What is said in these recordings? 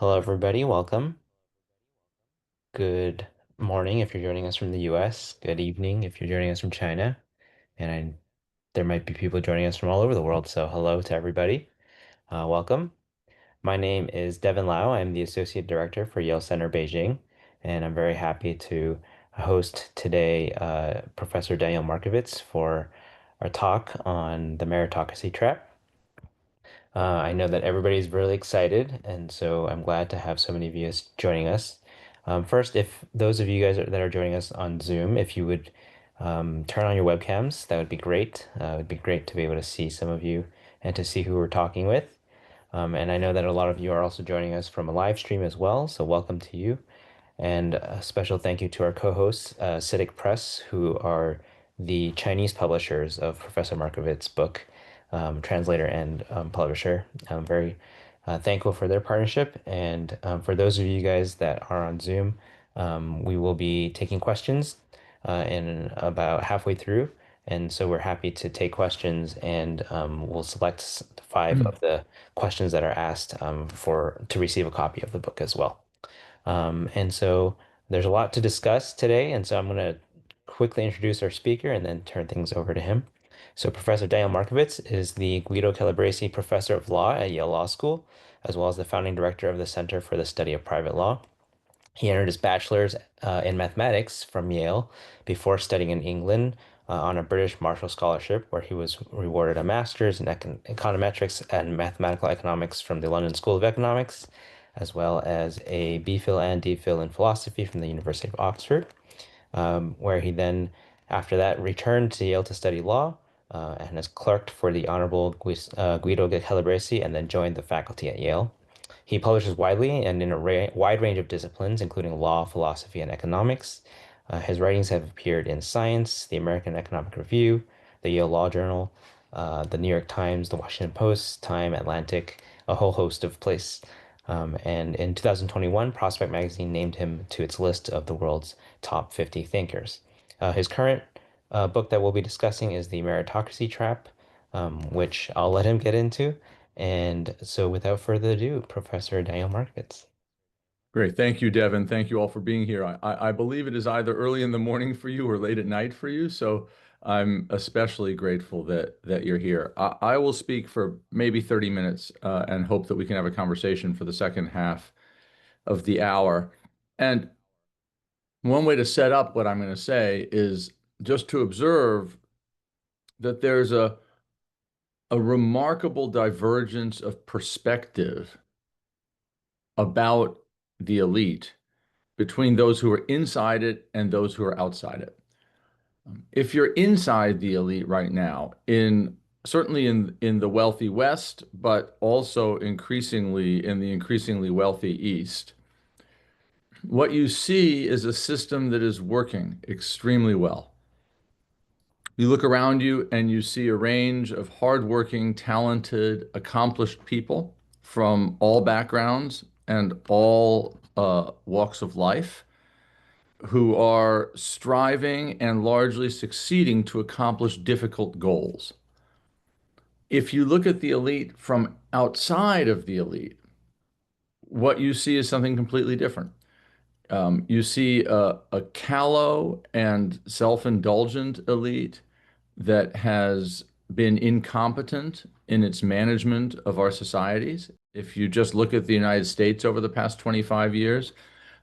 Hello, everybody. Welcome. Good morning if you're joining us from the US. Good evening if you're joining us from China. And there might be people joining us from all over the world. So, hello to everybody. Welcome. My name is Devin Lau. I'm the Associate Director for Yale Center Beijing. And I'm very happy to host today Professor Daniel Markovits for our talk on the meritocracy trap. I know that everybody's really excited, and so I'm glad to have so many of you joining us. First, if those of you guys that are joining us on Zoom, if you would turn on your webcams, that would be great. It would be great to be able to see some of you and to see who we're talking with. And I know that a lot of you are also joining us from a live stream as well, so welcome to you. And a special thank you to our co-hosts, CITIC Press, who are the Chinese publishers of Professor Markovits' book, translator and publisher. I'm very thankful for their partnership. And for those of you guys that are on Zoom, we will be taking questions in about halfway through. And so we're happy to take questions, and we'll select five of the questions that are asked to receive a copy of the book as well. And so there's a lot to discuss today, and so I'm going to quickly introduce our speaker and then turn things over to him. So Professor Daniel Markovits is the Guido Calabresi Professor of Law at Yale Law School, as well as the founding director of the Center for the Study of Private Law. He earned his bachelor's in mathematics from Yale before studying in England on a British Marshall Scholarship, where he was rewarded a master's in econometrics and mathematical economics from the London School of Economics, as well as a BPhil and DPhil in philosophy from the University of Oxford, where he then, after that, returned to Yale to study law and has clerked for the Honorable Guido Calabresi and then joined the faculty at Yale. He publishes widely and in a wide range of disciplines, including law, philosophy, and economics. His writings have appeared in Science, the American Economic Review, the Yale Law Journal, the New York Times, the Washington Post, Time, Atlantic, a whole host of places. And in 2021, Prospect Magazine named him to its list of the world's top 50 thinkers. His current book that we'll be discussing is The Meritocracy Trap, which I'll let him get into. And so, without further ado, Professor Daniel Markovits. Great. Thank you, Devin. Thank you all for being here. I believe it is either early in the morning for you or late at night for you. So I'm especially grateful that you're here. I will speak for maybe 30 minutes and hope that we can have a conversation for the second half of the hour. And one way to set up what I'm going to say is just to observe that there's a remarkable divergence of perspective about the elite between those who are inside it and those who are outside it. If you're inside the elite right now, certainly in the wealthy West, but also increasingly in the increasingly wealthy East, what you see is a system that is working extremely well. You look around you and you see a range of hardworking, talented, accomplished people from all backgrounds and all walks of life who are striving and largely succeeding to accomplish difficult goals. If you look at the elite from outside of the elite, what you see is something completely different. You see a callow and self-indulgent elite that has been incompetent in its management of our societies. If you just look at the United States over the past 25 years,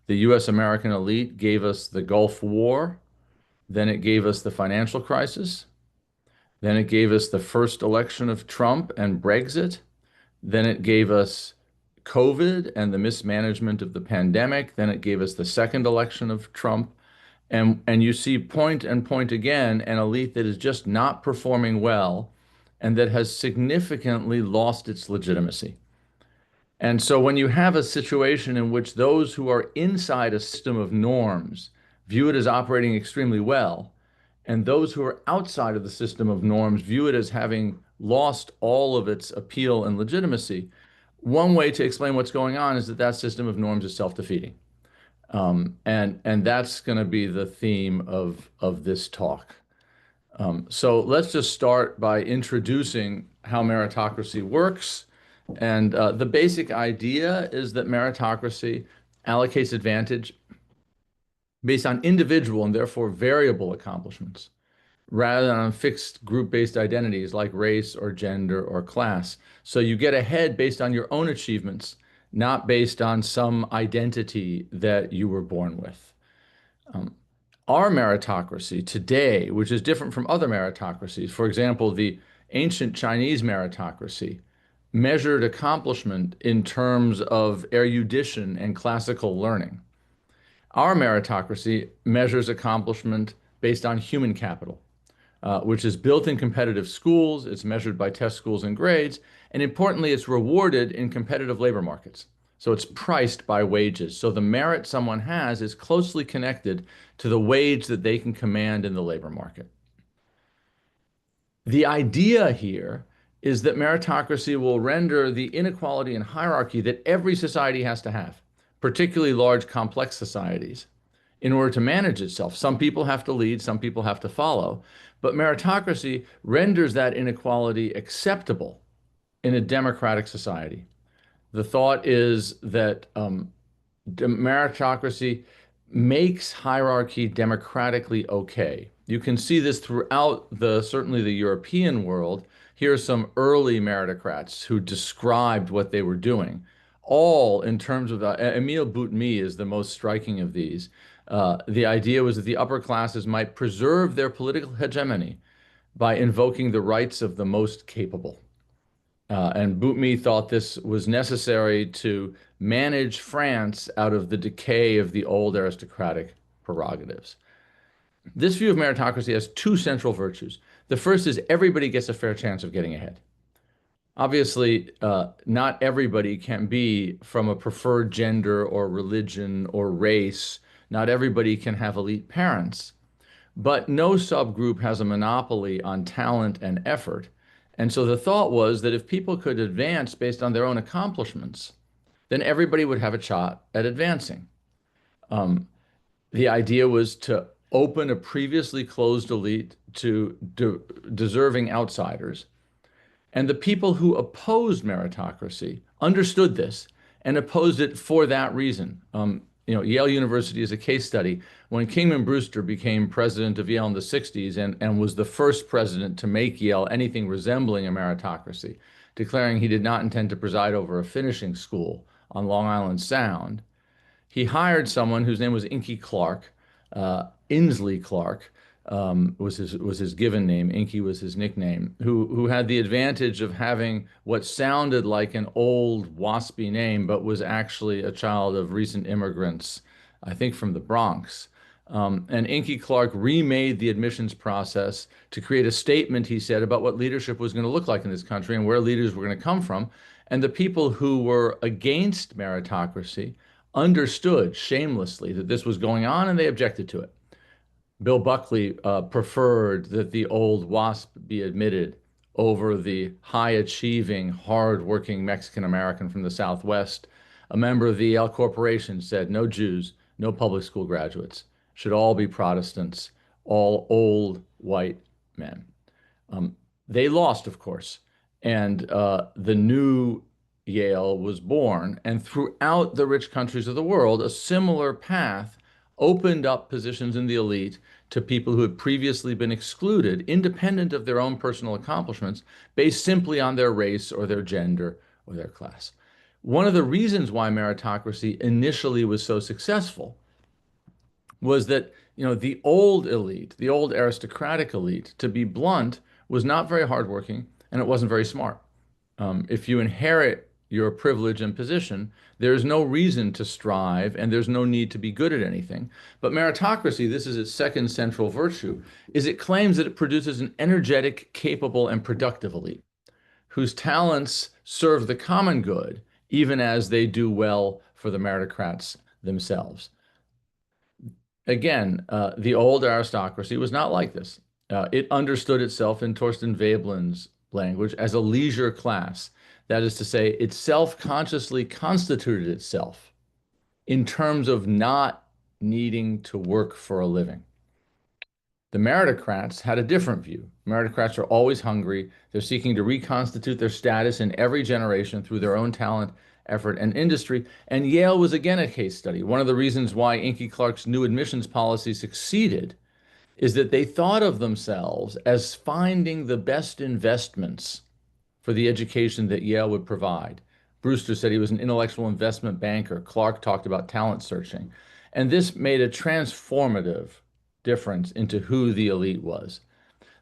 the US American elite gave us the Gulf War, then it gave us the financial crisis, then it gave us the first election of Trump and Brexit, then it gave us COVID and the mismanagement of the pandemic, then it gave us the second election of Trump. And you see point and point again an elite that is just not performing well and that has significantly lost its legitimacy. And so when you have a situation in which those who are inside a system of norms view it as operating extremely well, and those who are outside of the system of norms view it as having lost all of its appeal and legitimacy, one way to explain what's going on is that that system of norms is self-defeating. And that's going to be the theme of this talk. So let's just start by introducing how meritocracy works And the basic idea is that meritocracy allocates advantage based on individual and therefore variable accomplishments, rather than on fixed group-based identities like race or gender or class. So you get ahead based on your own achievements, not based on some identity that you were born with. Um, our meritocracy today, which is different from other meritocracies, for example, the ancient Chinese meritocracy, measured accomplishment in terms of erudition and classical learning. Our meritocracy measures accomplishment based on human capital, which is built in competitive schools, it's measured by test scores and grades, and importantly, it's rewarded in competitive labor markets. So it's priced by wages. So the merit someone has is closely connected to the wage that they can command in the labor market. The idea here is that meritocracy will render the inequality and hierarchy that every society has to have, particularly large, complex societies, in order to manage itself. Some people have to lead, some people have to follow, but meritocracy renders that inequality acceptable in a democratic society. The thought is that meritocracy makes hierarchy democratically okay. You can see this throughout certainly the European world. Here are some early meritocrats who described what they were doing, all in terms of Emile Boutmy is the most striking of these. The idea was that the upper classes might preserve their political hegemony by invoking the rights of the most capable. And Boutmy thought this was necessary to manage France out of the decay of the old aristocratic prerogatives. This view of meritocracy has two central virtues. The first is everybody gets a fair chance of getting ahead. Obviously, not everybody can be from a preferred gender or religion or race. Not everybody can have elite parents. But no subgroup has a monopoly on talent and effort. And so the thought was that if people could advance based on their own accomplishments, then everybody would have a shot at advancing. Um, the idea was to open a previously closed elite to deserving outsiders. And the people who opposed meritocracy understood this and opposed it for that reason. Yale University is a case study. When Kingman Brewster became president of Yale in the 60s and was the first president to make Yale anything resembling a meritocracy, declaring he did not intend to preside over a finishing school on Long Island Sound, he hired someone whose name was Inky Clark, Inslee Clark, was his given name. Inky was his nickname. Who had the advantage of having what sounded like an old waspy name, but was actually a child of recent immigrants, I think from the Bronx. And Inky Clark remade the admissions process to create a statement, he said, about what leadership was going to look like in this country and where leaders were going to come from. And the people who were against meritocracy understood shamelessly that this was going on and they objected to it. Bill Buckley preferred that the old WASP be admitted over the high achieving, hard working Mexican American from the Southwest. A member of the Yale Corporation said no Jews, no public school graduates, should all be Protestants, all old white men. Um, they lost, of course, and the new Yale was born. And throughout the rich countries of the world, a similar path opened up positions in the elite to people who had previously been excluded, independent of their own personal accomplishments, based simply on their race or their gender or their class. One of the reasons why meritocracy initially was so successful was that the old elite, the old aristocratic elite, to be blunt, was not very hardworking and it wasn't very smart. If you inherit your privilege and position, there's no reason to strive and there's no need to be good at anything. But meritocracy, this is its second central virtue, is it claims that it produces an energetic, capable, and productive elite whose talents serve the common good, even as they do well for the meritocrats themselves. Again, the old aristocracy was not like this. It understood itself in Torsten Veblen's language as a leisure class. That is to say, it self-consciously constituted itself in terms of not needing to work for a living. The meritocrats had a different view. Meritocrats are always hungry. They're seeking to reconstitute their status in every generation through their own talent, effort, and industry. And Yale was again a case study. One of the reasons why Inky Clark's new admissions policy succeeded is that they thought of themselves as finding the best investments for the education that Yale would provide. Brewster said he was an intellectual investment banker. Clark talked about talent searching. And this made a transformative difference into who the elite was.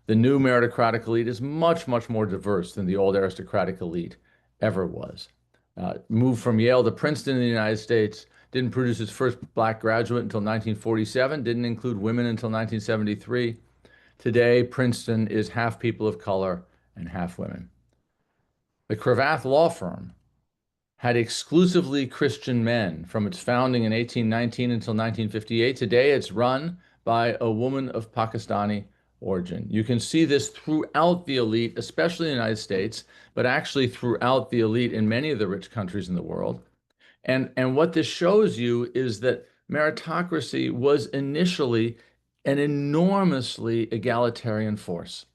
The new meritocratic elite is much, much more diverse than the old aristocratic elite ever was. Moved from Yale to Princeton in the United States, didn't produce its first black graduate until 1947, didn't include women until 1973. Today, Princeton is half people of color and half women. The Cravath Law Firm had exclusively Christian men from its founding in 1819 until 1958. Today, it's run by a woman of Pakistani origin. You can see this throughout the elite, especially in the United States, but actually throughout the elite in many of the rich countries in the world. And what this shows you is that meritocracy was initially an enormously egalitarian force.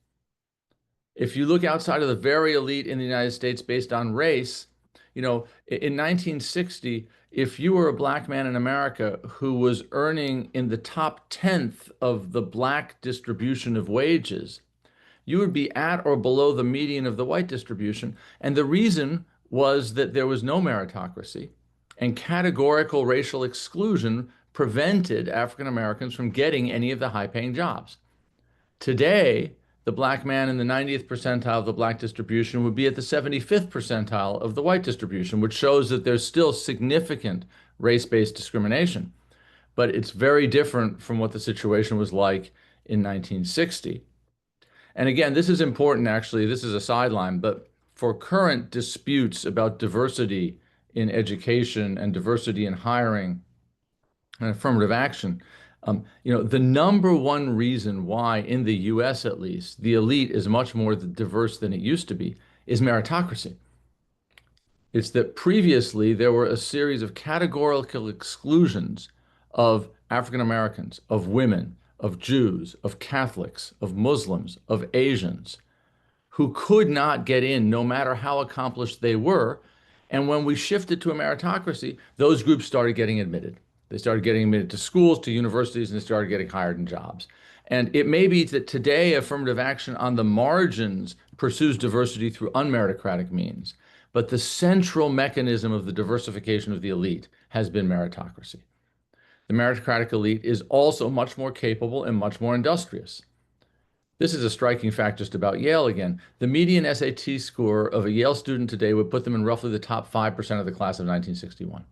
If you look outside of the very elite in the United States based on race, in 1960, if you were a black man in America who was earning in the top tenth of the black distribution of wages, you would be at or below the median of the white distribution. And the reason was that there was no meritocracy and categorical racial exclusion prevented African Americans from getting any of the high-paying jobs. Today, the black man in the 90th percentile of the black distribution would be at the 75th percentile of the white distribution, which shows that there's still significant race-based discrimination. But it's very different from what the situation was like in 1960. And again, this is important, actually. This is a sideline, but for current disputes about diversity in education and diversity in hiring and affirmative action, the number one reason why, in the US at least, the elite is much more diverse than it used to be is meritocracy. It's that previously there were a series of categorical exclusions of African Americans, of women, of Jews, of Catholics, of Muslims, of Asians, who could not get in no matter how accomplished they were. And when we shifted to a meritocracy, those groups started getting admitted. They started getting admitted to schools, to universities, and they started getting hired in jobs. And it may be that today affirmative action on the margins pursues diversity through unmeritocratic means, but the central mechanism of the diversification of the elite has been meritocracy. The meritocratic elite is also much more capable and much more industrious. This is a striking fact just about Yale again. The median SAT score of a Yale student today would put them in roughly the top 5% of the class of 1961.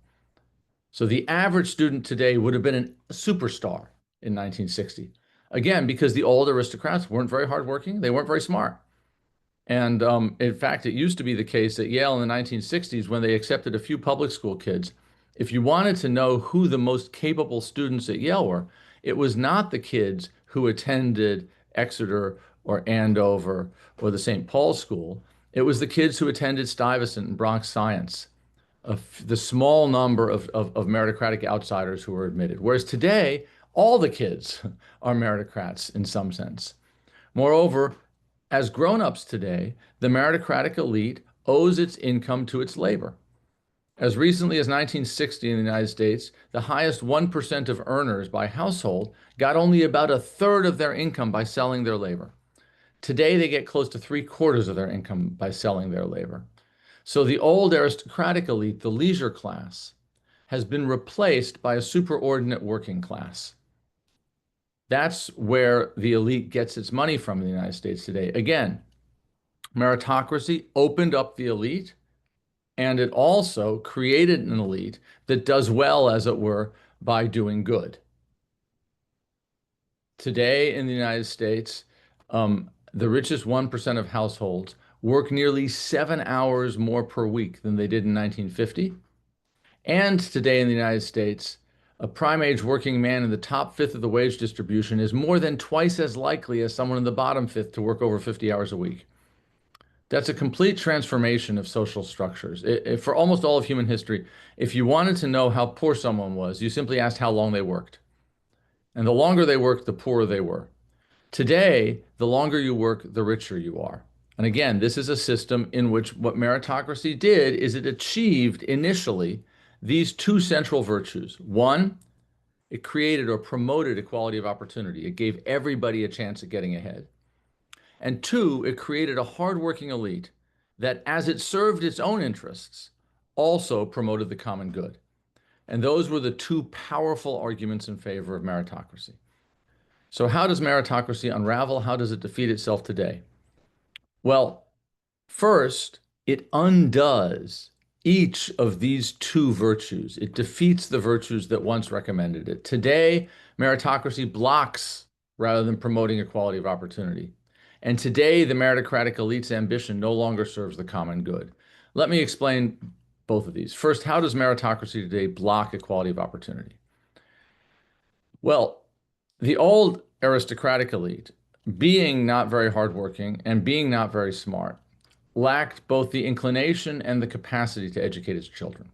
So the average student today would have been a superstar in 1960. Again, because the old aristocrats weren't very hardworking, they weren't very smart. And in fact, it used to be the case at Yale in the 1960s when they accepted a few public school kids. If you wanted to know who the most capable students at Yale were, it was not the kids who attended Exeter or Andover or the St. Paul's School. It was the kids who attended Stuyvesant and Bronx Science, the small number of meritocratic outsiders who were admitted. Whereas today, all the kids are meritocrats in some sense. Moreover, as grown-ups today, the meritocratic elite owes its income to its labor. As recently as 1960 in the United States, the highest 1% of earners by household got only about a third of their income by selling their labor. Today, they get close to three-quarters of their income by selling their labor. So the old aristocratic elite, the leisure class, has been replaced by a superordinate working class. That's where the elite gets its money from in the United States today. Again, meritocracy opened up the elite, and it also created an elite that does well, as it were, by doing good. Today in the United States, the richest 1% of households work nearly 7 hours more per week than they did in 1950. And today in the United States, a prime age working man in the top fifth of the wage distribution is more than twice as likely as someone in the bottom fifth to work over 50 hours a week. That's a complete transformation of social structures. For almost all of human history, if you wanted to know how poor someone was, you simply asked how long they worked. And the longer they worked, the poorer they were. Today, the longer you work, the richer you are. And again, this is a system in which what meritocracy did is it achieved initially these two central virtues. One, it created or promoted equality of opportunity. It gave everybody a chance at getting ahead. And two, it created a hardworking elite that, as it served its own interests, also promoted the common good. And those were the two powerful arguments in favor of meritocracy. So, how does meritocracy unravel? How does it defeat itself today? Well, first, it undoes each of these two virtues. It defeats the virtues that once recommended it. Today, meritocracy blocks rather than promoting equality of opportunity. And today, the meritocratic elite's ambition no longer serves the common good. Let me explain both of these. First, how does meritocracy today block equality of opportunity? Well, the old aristocratic elite, being not very hardworking and being not very smart, lacked both the inclination and the capacity to educate its children.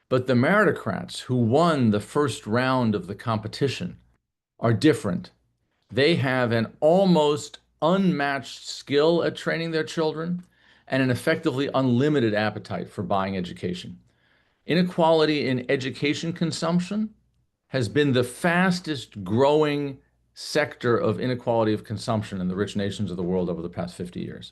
But the meritocrats who won the first round of the competition are different. They have an almost unmatched skill at training their children and an effectively unlimited appetite for buying education. Inequality in education consumption has been the fastest growing sector of inequality of consumption in the rich nations of the world over the past 50 years.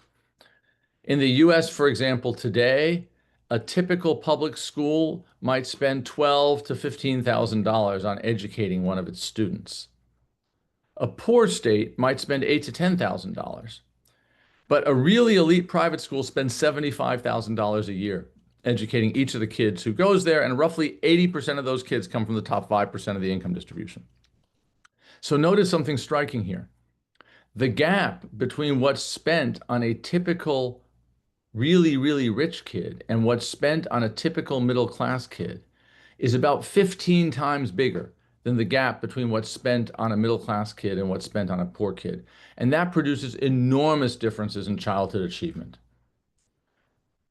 In the US, for example, today, a typical public school might spend $12,000 to $15,000 on educating one of its students. A poor state might spend $8,000 to $10,000. But a really elite private school spends $75,000 a year educating each of the kids who goes there, and roughly 80% of those kids come from the top 5% of the income distribution. So notice something striking here. The gap between what's spent on a typical really, really rich kid and what's spent on a typical middle class kid is about 15 times bigger than the gap between what's spent on a middle class kid and what's spent on a poor kid. And that produces enormous differences in childhood achievement.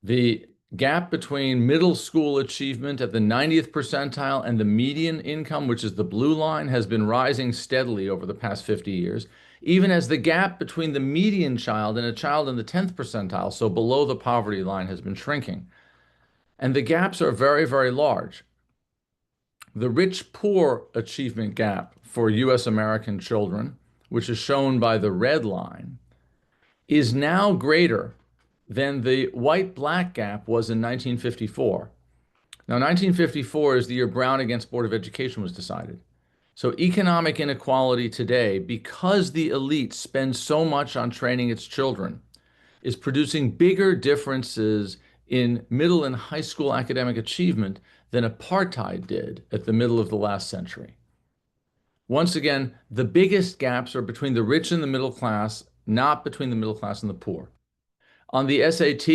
The gap between middle school achievement at the 90th percentile and the median income, which is the blue line, has been rising steadily over the past 50 years, even as the gap between the median child and a child in the 10th percentile, so below the poverty line, has been shrinking. And the gaps are very, very large. The rich-poor achievement gap for US American children, which is shown by the red line, is now greater than the white-black gap was in 1954. Now, 1954 is the year Brown against Board of Education was decided. So economic inequality today, because the elite spends so much on training its children, is producing bigger differences in middle and high school academic achievement than apartheid did at the middle of the last century. Once again, the biggest gaps are between the rich and the middle class, not between the middle class and the poor. On the SAT,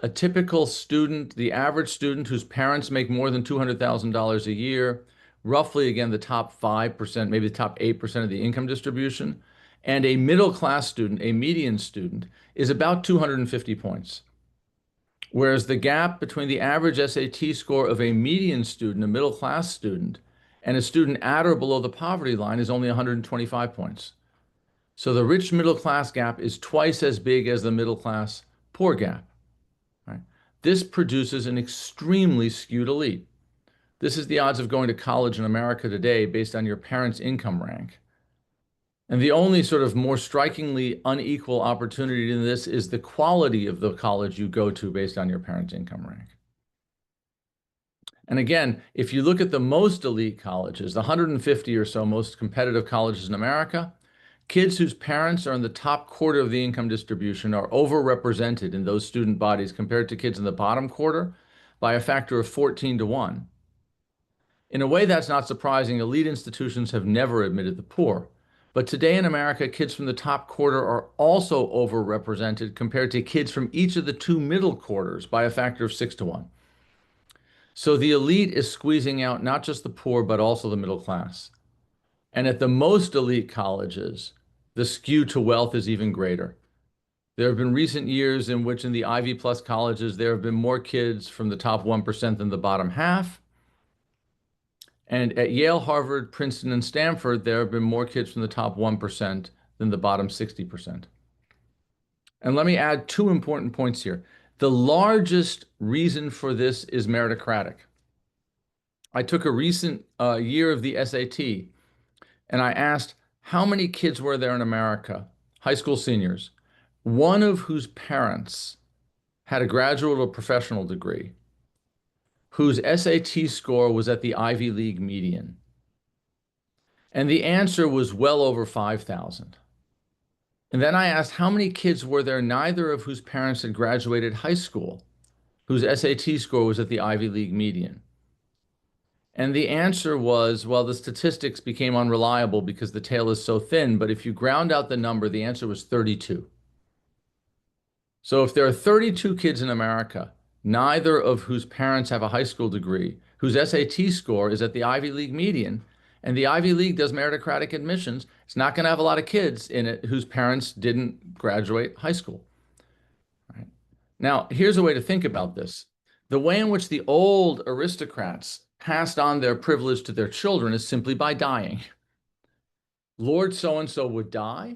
a typical student, the average student whose parents make more than $200,000 a year, roughly again the top 5%, maybe the top 8% of the income distribution, and a middle class student, a median student, is about 250 points. Whereas the gap between the average SAT score of a median student, a middle class student, and a student at or below the poverty line is only 125 points. So the rich middle class gap is twice as big as the middle class poor gap. Right? This produces an extremely skewed elite. This is the odds of going to college in America today based on your parents' income rank. And the only sort of more strikingly unequal opportunity in this is the quality of the college you go to based on your parents' income rank. And again, if you look at the most elite colleges, the 150 or so most competitive colleges in America, kids whose parents are in the top quarter of the income distribution are overrepresented in those student bodies compared to kids in the bottom quarter by a factor of 14 to 1. In a way, that's not surprising. Elite institutions have never admitted the poor. But today in America, kids from the top quarter are also overrepresented compared to kids from each of the two middle quarters by a factor of 6 to 1. So the elite is squeezing out not just the poor, but also the middle class. And at the most elite colleges, the skew to wealth is even greater. There have been recent years in which in the Ivy Plus colleges, there have been more kids from the top 1% than the bottom half. And at Yale, Harvard, Princeton, and Stanford, there have been more kids from the top 1% than the bottom 60%. And let me add two important points here. The largest reason for this is meritocratic. I took a recent year of the SAT and I asked how many kids were there in America, high school seniors, one of whose parents had a graduate or professional degree, whose SAT score was at the Ivy League median. And the answer was well over 5,000. And then I asked how many kids were there, neither of whose parents had graduated high school, whose SAT score was at the Ivy League median. And the answer was, well, the statistics became unreliable because the tail is so thin, but if you ground out the number, the answer was 32. So if there are 32 kids in America, neither of whose parents have a high school degree, whose SAT score is at the Ivy League median, and the Ivy League does meritocratic admissions, it's not going to have a lot of kids in it whose parents didn't graduate high school. Right? Now, here's a way to think about this. The way in which the old aristocrats passed on their privilege to their children is simply by dying. Lord so-and-so would die,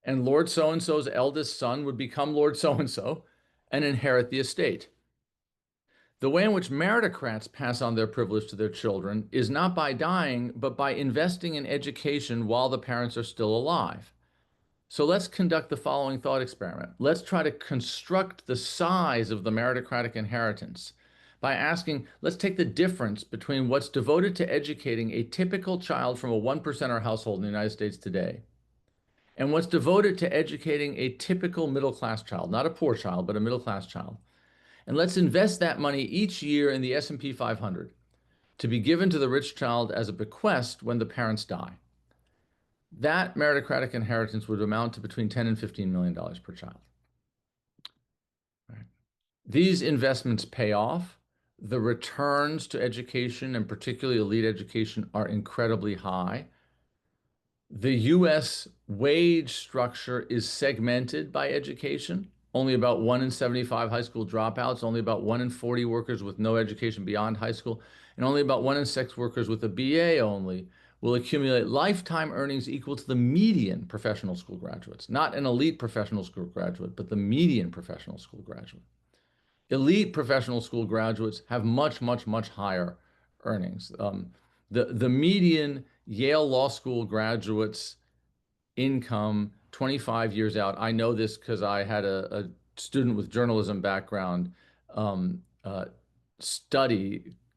and Lord so-and-so's eldest son would become Lord so-and-so and inherit the estate. The way in which meritocrats pass on their privilege to their children is not by dying, but by investing in education while the parents are still alive. So let's conduct the following thought experiment. Let's try to construct the size of the meritocratic inheritance by asking, let's take the difference between what's devoted to educating a typical child from a one percenter household in the United States today and what's devoted to educating a typical middle-class child, not a poor child, but a middle-class child. And let's invest that money each year in the S&P 500 to be given to the rich child as a bequest when the parents die. That meritocratic inheritance would amount to between $10 and $15 million per child. Right. These investments pay off. The returns to education, and particularly elite education, are incredibly high. The US wage structure is segmented by education. Only about 1 in 75 high school dropouts, only about 1 in 40 workers with no education beyond high school, and only about 1 in 6 workers with a BA only will accumulate lifetime earnings equal to the median professional school graduates, not an elite professional school graduate, but the median professional school graduate. Elite professional school graduates have much, much, much higher earnings. The median Yale Law School graduates income 25 years out. I know this because I had a student with journalism background um, uh,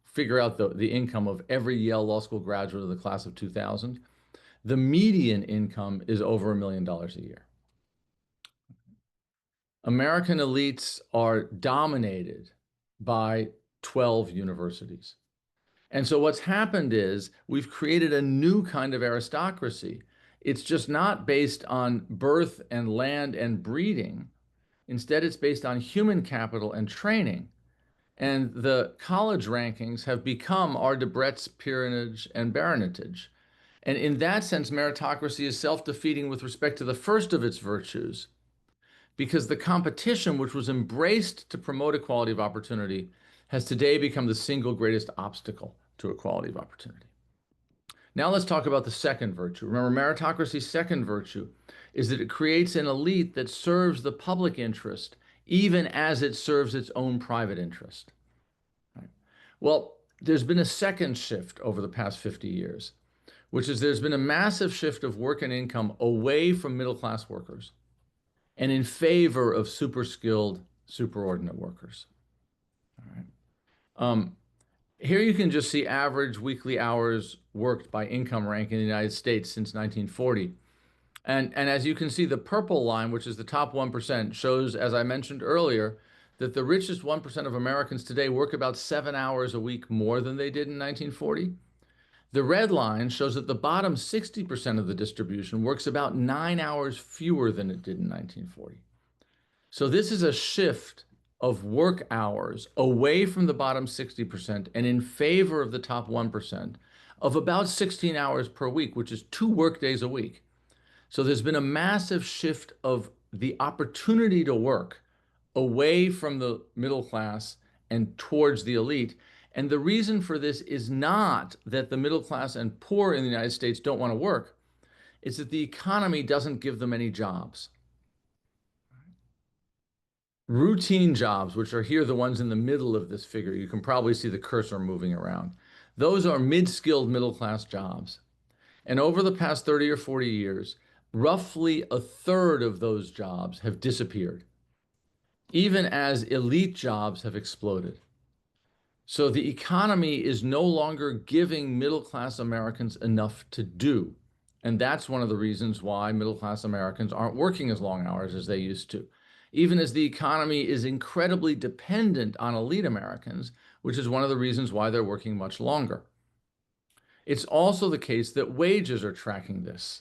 figure out the income of every Yale Law School graduate of the class of 2000. The median income is over $1 million a year. American elites are dominated by 12 universities. And so what's happened is we've created a new kind of aristocracy. It's just not based on birth and land and breeding. Instead, it's based on human capital and training. And the college rankings have become our Debrett's peerage and baronetage. And in that sense, meritocracy is self-defeating with respect to the first of its virtues, because the competition, which was embraced to promote equality of opportunity, has today become the single greatest obstacle to equality of opportunity. Now let's talk about the second virtue. Remember, meritocracy's second virtue is that it creates an elite that serves the public interest even as it serves its own private interest. Right? Well, there's been a second shift over the past 50 years, which is there's been a massive shift of work and income away from middle-class workers and in favor of super skilled, superordinate workers. All right. Here you can just see average weekly hours worked by income rank in the United States since 1940. And as you can see, the purple line, which is the top 1%, shows, as I mentioned earlier, that the richest 1% of Americans today work about 7 hours a week more than they did in 1940. The red line shows that the bottom 60% of the distribution works about 9 hours fewer than it did in 1940. So this is a shift of work hours away from the bottom 60% and in favor of the top 1% of about 16 hours per week, which is 2 work days a week. So there's been a massive shift of the opportunity to work away from the middle class and towards the elite. And the reason for this is not that the middle class and poor in the United States don't want to work. is that the economy doesn't give them any jobs. Routine jobs, which are here, the ones in the middle of this figure, you can probably see the cursor moving around. Those are mid-skilled middle class jobs. And over the past 30 or 40 years, roughly a third of those jobs have disappeared, even as elite jobs have exploded. So the economy is no longer giving middle class Americans enough to do. And that's one of the reasons why middle class Americans aren't working as long hours as they used to. Even as the economy is incredibly dependent on elite Americans, which is one of the reasons why they're working much longer. It's also the case that wages are tracking this.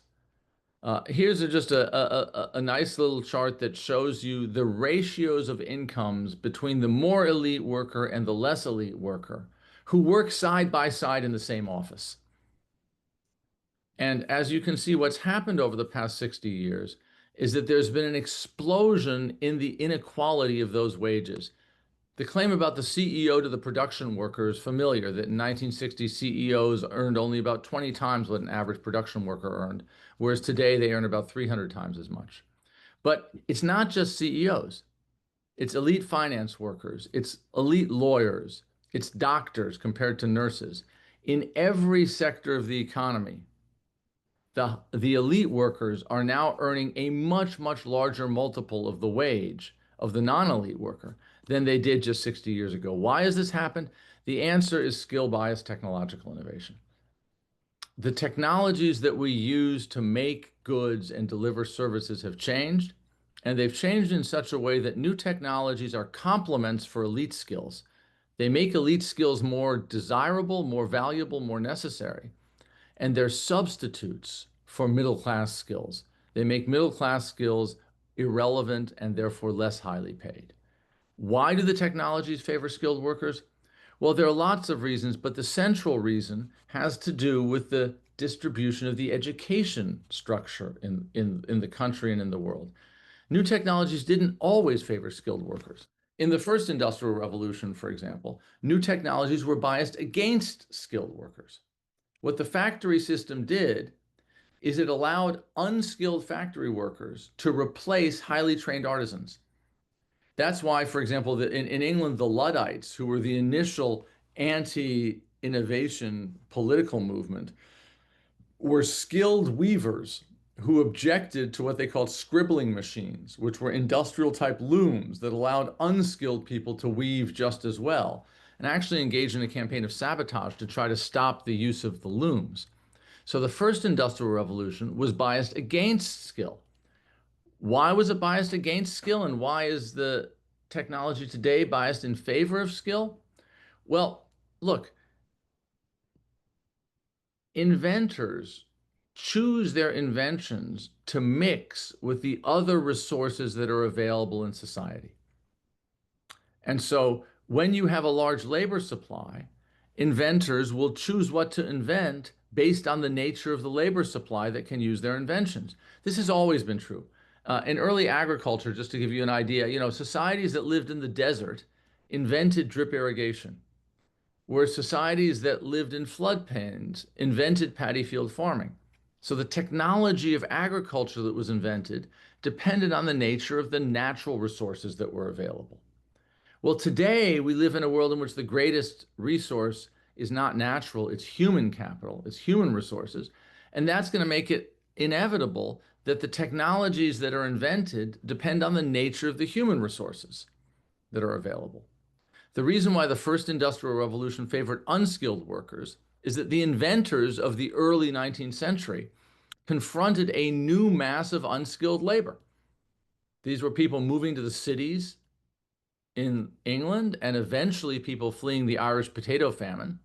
Here's just a nice little chart that shows you the ratios of incomes between the more elite worker and the less elite worker who work side by side in the same office. And as you can see, what's happened over the past 60 years is that there's been an explosion in the inequality of those wages. The claim about the CEO to the production worker is familiar, that in 1960, CEOs earned only about 20 times what an average production worker earned, whereas today they earn about 300 times as much. But it's not just CEOs, it's elite finance workers, it's elite lawyers, it's doctors compared to nurses. In every sector of the economy, the elite workers are now earning a much, much larger multiple of the wage of the non-elite worker than they did just 60 years ago. Why has this happened? The answer is skill bias technological innovation. The technologies that we use to make goods and deliver services have changed, and they've changed in such a way that new technologies are complements for elite skills. They make elite skills more desirable, more valuable, more necessary, and they're substitutes for middle class skills. They make middle class skills irrelevant and therefore less highly paid. Why do the technologies favor skilled workers? Well, there are lots of reasons, but the central reason has to do with the distribution of the education structure in the country and in the world. New technologies didn't always favor skilled workers. In the first industrial revolution, for example, new technologies were biased against skilled workers. What the factory system did is it allowed unskilled factory workers to replace highly trained artisans. That's why, for example, in England, the Luddites, who were the initial anti-innovation political movement, were skilled weavers who objected to what they called scribbling machines, which were industrial type looms that allowed unskilled people to weave just as well, and actually engaged in a campaign of sabotage to try to stop the use of the looms. So the first industrial revolution was biased against skill. Why was it biased against skill, and why is the technology today biased in favor of skill? Well, look, inventors choose their inventions to mix with the other resources that are available in society. And so when you have a large labor supply, inventors will choose what to invent based on the nature of the labor supply that can use their inventions. This has always been true. In early agriculture, just to give you an idea, societies that lived in the desert invented drip irrigation, where societies that lived in floodplains invented paddy field farming. So the technology of agriculture that was invented depended on the nature of the natural resources that were available. Well, today we live in a world in which the greatest resource is not natural, it's human capital, it's human resources. And that's going to make it inevitable that the technologies that are invented depend on the nature of the human resources that are available. The reason why the first industrial revolution favored unskilled workers is that the inventors of the early 19th century confronted a new mass of unskilled labor. These were people moving to the cities in England and eventually people fleeing the Irish potato famine.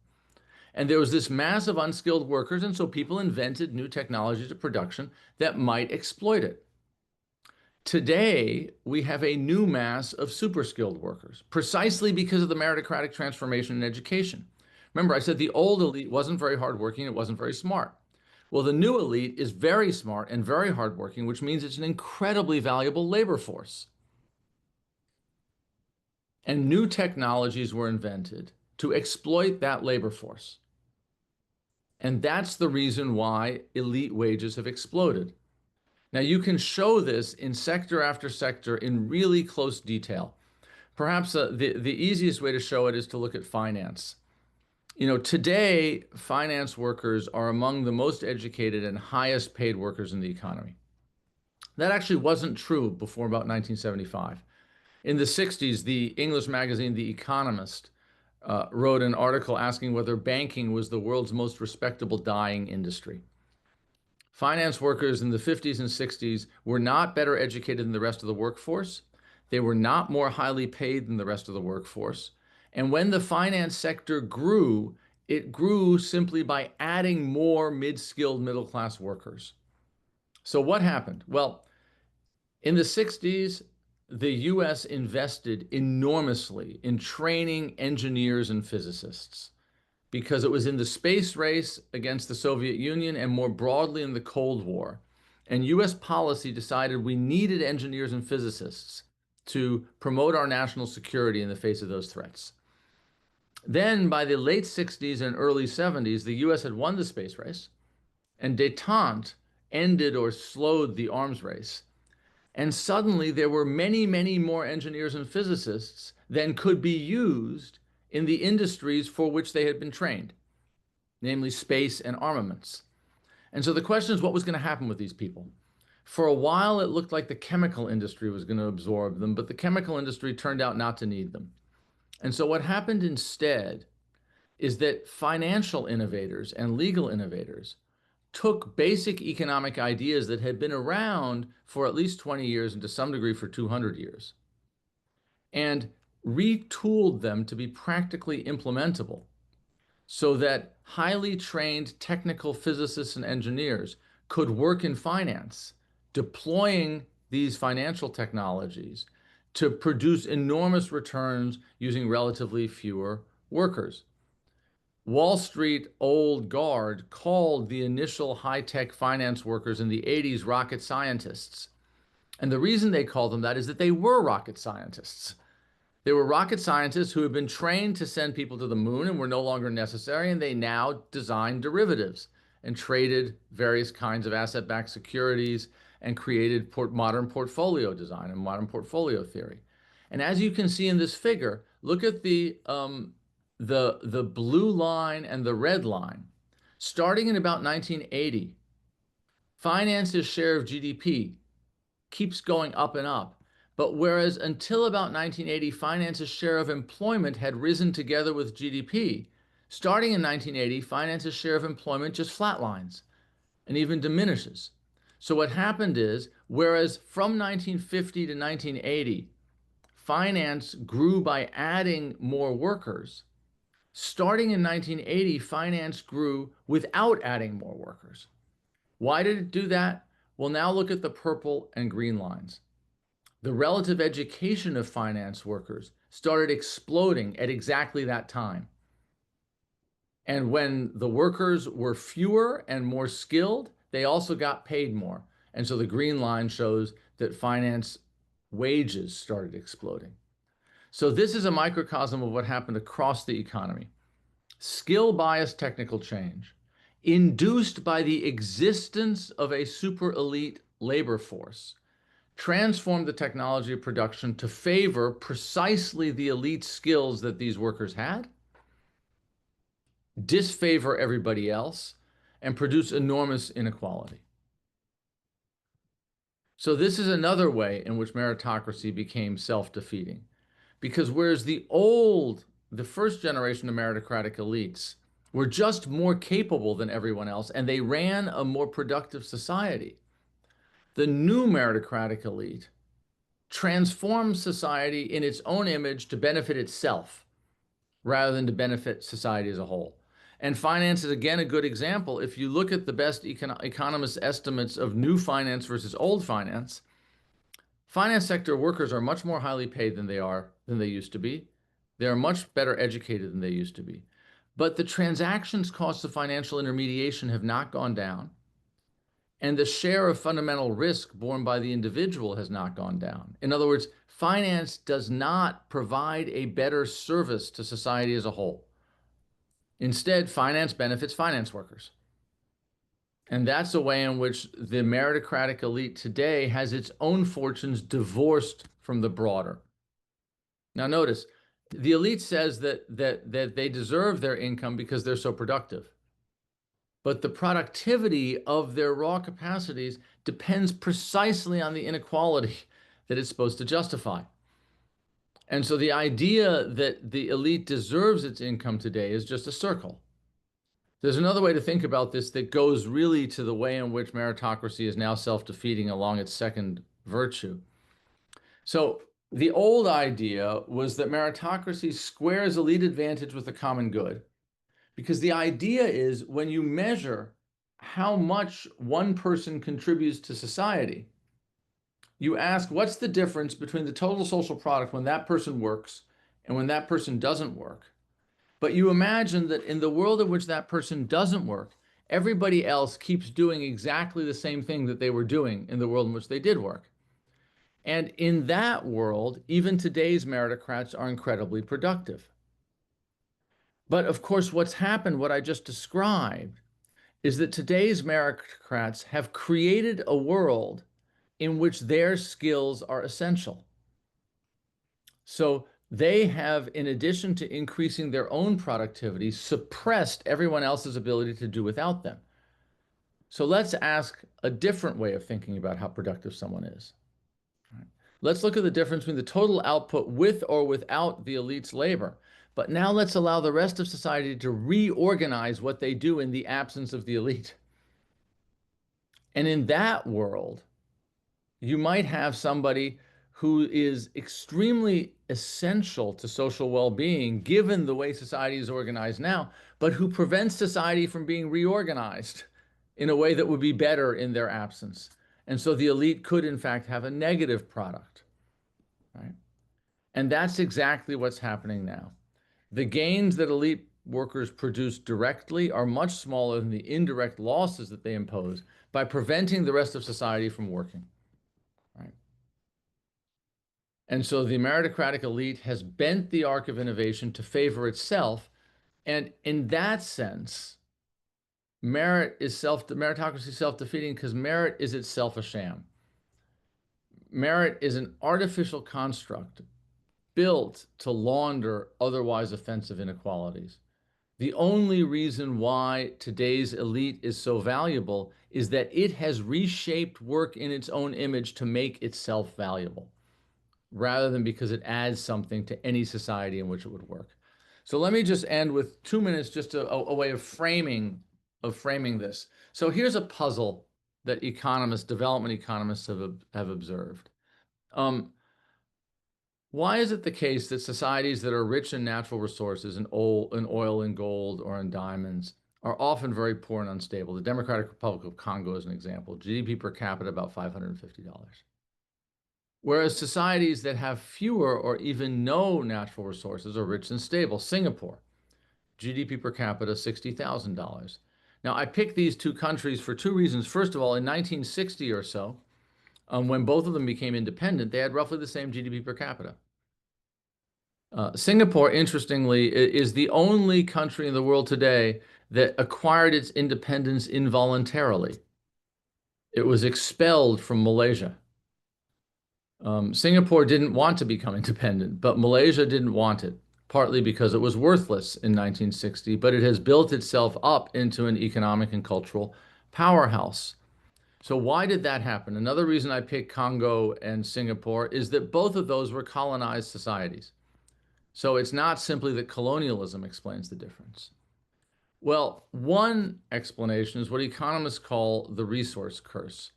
And there was this mass of unskilled workers, and so people invented new technologies of production that might exploit it. Today, we have a new mass of super skilled workers, precisely because of the meritocratic transformation in education. Remember, I said the old elite wasn't very hardworking, it wasn't very smart. Well, the new elite is very smart and very hardworking, which means it's an incredibly valuable labor force. And new technologies were invented to exploit that labor force. And that's the reason why elite wages have exploded. Now, you can show this in sector after sector in really close detail. Perhaps the easiest way to show it is to look at finance. Today, finance workers are among the most educated and highest paid workers in the economy. That actually wasn't true before about 1975. In the 60s, the English magazine The Economist wrote an article asking whether banking was the world's most respectable dying industry. Finance workers in the 50s and 60s were not better educated than the rest of the workforce. They were not more highly paid than the rest of the workforce. And when the finance sector grew, it grew simply by adding more mid-skilled middle-class workers. So what happened? Well, in the 60s, the US invested enormously in training engineers and physicists because it was in the space race against the Soviet Union and more broadly in the Cold War. And US policy decided we needed engineers and physicists to promote our national security in the face of those threats. Then, by the late 60s and early 70s, the US had won the space race, and détente ended or slowed the arms race. And suddenly, there were many, many more engineers and physicists than could be used in the industries for which they had been trained, namely space and armaments. And so the question is, what was going to happen with these people? For a while, it looked like the chemical industry was going to absorb them, but the chemical industry turned out not to need them. And so what happened instead is that financial innovators and legal innovators took basic economic ideas that had been around for at least 20 years and to some degree for 200 years and retooled them to be practically implementable so that highly trained technical physicists and engineers could work in finance, deploying these financial technologies to produce enormous returns using relatively fewer workers. Wall Street old guard called the initial high-tech finance workers in the 80s rocket scientists. And the reason they called them that is that they were rocket scientists. They were rocket scientists who had been trained to send people to the moon and were no longer necessary, and they now designed derivatives and traded various kinds of asset-backed securities and created modern portfolio design and modern portfolio theory. And as you can see in this figure, look at the blue line and the red line. Starting in about 1980, finance's share of GDP keeps going up and up. But whereas until about 1980, finance's share of employment had risen together with GDP, starting in 1980, finance's share of employment just flatlines and even diminishes. So what happened is, whereas from 1950 to 1980, finance grew by adding more workers, starting in 1980, finance grew without adding more workers. Why did it do that? Well, now look at the purple and green lines. The relative education of finance workers started exploding at exactly that time. And when the workers were fewer and more skilled, they also got paid more. And so the green line shows that finance wages started exploding. So this is a microcosm of what happened across the economy. Skill-biased technical change induced by the existence of a super elite labor force transformed the technology of production to favor precisely the elite skills that these workers had, disfavor everybody else, and produce enormous inequality. So this is another way in which meritocracy became self-defeating. Because whereas the first generation of meritocratic elites were just more capable than everyone else, and they ran a more productive society, the new meritocratic elite transforms society in its own image to benefit itself rather than to benefit society as a whole. And finance is again a good example. If you look at the best economist estimates of new finance versus old finance, finance sector workers are much more highly paid than they used to be. They are much better educated than they used to be. But the transactions costs of financial intermediation have not gone down. And the share of fundamental risk borne by the individual has not gone down. In other words, finance does not provide a better service to society as a whole. Instead, finance benefits finance workers. And that's a way in which the meritocratic elite today has its own fortunes divorced from the broader. Now, notice the elite says that they deserve their income because they're so productive. But the productivity of their raw capacities depends precisely on the inequality that it's supposed to justify. And so the idea that the elite deserves its income today is just a circle. There's another way to think about this that goes really to the way in which meritocracy is now self-defeating along its second virtue. So the old idea was that meritocracy squares elite advantage with the common good. Because the idea is when you measure how much one person contributes to society, you ask what's the difference between the total social product when that person works and when that person doesn't work. But you imagine that in the world in which that person doesn't work, everybody else keeps doing exactly the same thing that they were doing in the world in which they did work. And in that world, even today's meritocrats are incredibly productive. But of course, what's happened, what I just described, is that today's meritocrats have created a world in which their skills are essential. So they have, in addition to increasing their own productivity, suppressed everyone else's ability to do without them. So let's ask a different way of thinking about how productive someone is. Let's look at the difference between the total output with or without the elite's labor. But now let's allow the rest of society to reorganize what they do in the absence of the elite. And in that world, you might have somebody who is extremely essential to social well-being, given the way society is organized now, but who prevents society from being reorganized in a way that would be better in their absence. And so the elite could, in fact, have a negative product, right? And that's exactly what's happening now. The gains that elite workers produce directly are much smaller than the indirect losses that they impose by preventing the rest of society from working, right? And so the meritocratic elite has bent the arc of innovation to favor itself. And in that sense, meritocracy is self-defeating because merit is itself a sham. Merit is an artificial construct built to launder otherwise offensive inequalities. The only reason why today's elite is so valuable is that it has reshaped work in its own image to make itself valuable, rather than because it adds something to any society in which it would work. So let me just end with 2 minutes, just a way of framing this. So here's a puzzle that development economists have observed. Why is it the case that societies that are rich in natural resources, in oil and gold, or in diamonds, are often very poor and unstable? The Democratic Republic of Congo is an example. GDP per capita about $550. Whereas societies that have fewer or even no natural resources are rich and stable. Singapore, GDP per capita $60,000. Now, I picked these two countries for two reasons. First of all, in 1960 or so, when both of them became independent, they had roughly the same GDP per capita. Singapore, interestingly, is the only country in the world today that acquired its independence involuntarily. It was expelled from Malaysia. Singapore didn't want to become independent, but Malaysia didn't want it, partly because it was worthless in 1960, but it has built itself up into an economic and cultural powerhouse. So why did that happen? Another reason I picked Congo and Singapore is that both of those were colonized societies. So it's not simply that colonialism explains the difference. Well, one explanation is what economists call the resource curse.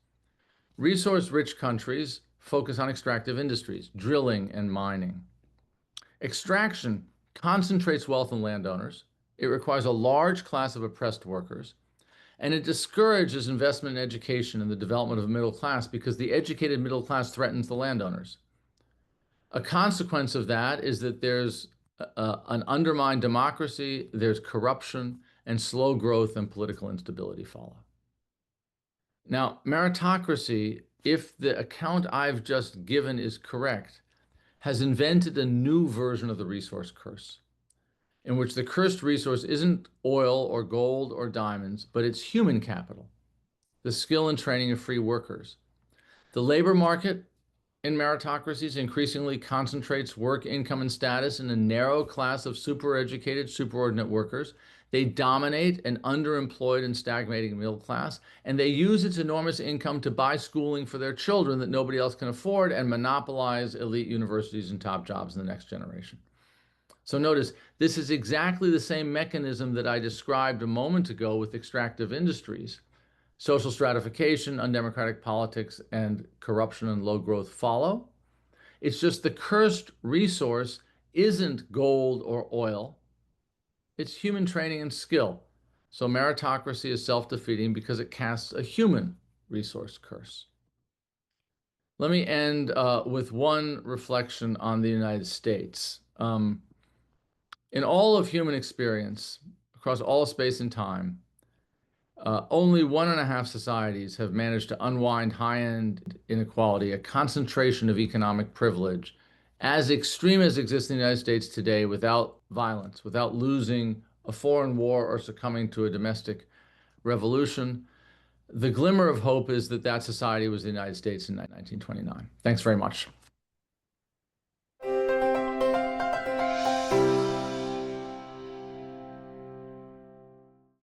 Resource-rich countries focus on extractive industries, drilling and mining. Extraction concentrates wealth in landowners. It requires a large class of oppressed workers, and it discourages investment in education and the development of a middle class because the educated middle class threatens the landowners. A consequence of that is that there's an undermined democracy, there's corruption, and slow growth and political instability follow. Now, meritocracy, if the account I've just given is correct, has invented a new version of the resource curse. in which the cursed resource isn't oil or gold or diamonds, but it's human capital, the skill and training of free workers. The labor market in meritocracies increasingly concentrates work, income, and status in a narrow class of super-educated, superordinate workers. They dominate an underemployed and stagnating middle class, and they use its enormous income to buy schooling for their children that nobody else can afford and monopolize elite universities and top jobs in the next generation. So notice, this is exactly the same mechanism that I described a moment ago with extractive industries. Social stratification, undemocratic politics, and corruption and low growth follow. It's just the cursed resource isn't gold or oil, it's human training and skill. So meritocracy is self defeating because it casts a human resource curse. Let me end with one reflection on the United States. In all of human experience, across all space and time, only 1.5 societies have managed to unwind high-end inequality, a concentration of economic privilege, as extreme as exists in the United States today without violence, without losing a foreign war or succumbing to a domestic revolution. The glimmer of hope is that that society was the United States in 1929. Thanks very much.